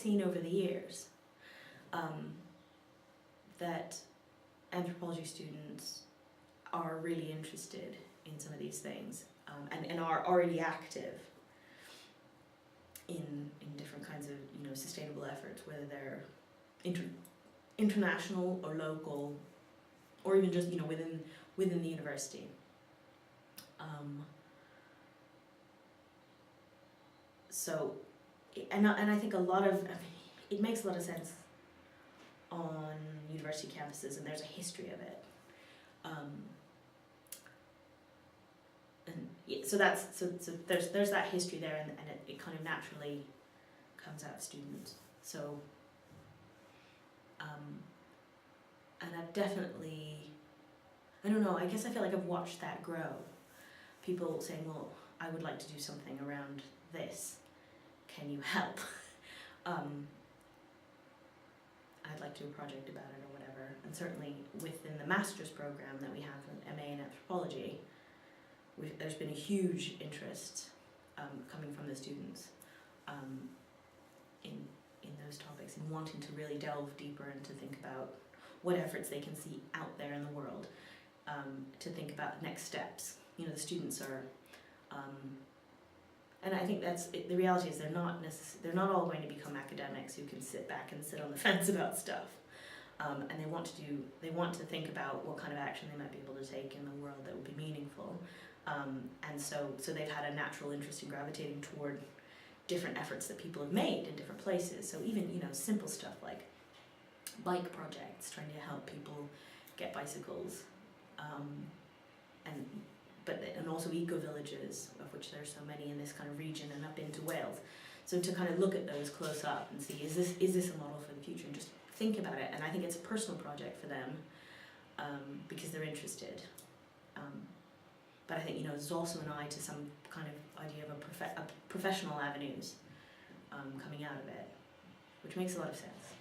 seen over the years that anthropology students are really interested in some of these things, and are already active in different kinds of, you know, sustainable efforts, whether they're international or local, or even just, you know, within the university. So, and I think a lot of, it makes a lot of sense on university campuses, and there's a history of it. And yeah, so there's that history there, and it kind of naturally comes out of students. So, and I've definitely, I don't know, I guess I feel like I've watched that grow. People saying, well, I would like to do something around this. Can you help? I'd like to do a project about it or whatever. And certainly within the master's program that we have in MA in anthropology, there's been a huge interest coming from the students in those topics, and wanting to really delve deeper and to think about what efforts they can see out there in the world, to think about next steps. You know, the students are, and I think that's it, the reality is they're not all going to become academics who can sit back and sit on the fence about stuff, and they want to think about what kind of action they might be able to take in the world that would be meaningful, and so they've had a natural interest in gravitating toward different efforts that people have made in different places. So even, you know, simple stuff like bike projects, trying to help people get bicycles, and also eco-villages, of which there's so many in this kind of region and up into Wales. So to kind of look at those close up and see, is this a model for the future, and just think about it. And I think it's a personal project for them, because they're interested. But I think, you know, there's also an eye to some kind of idea of a professional avenues coming out of it, which makes a lot of sense.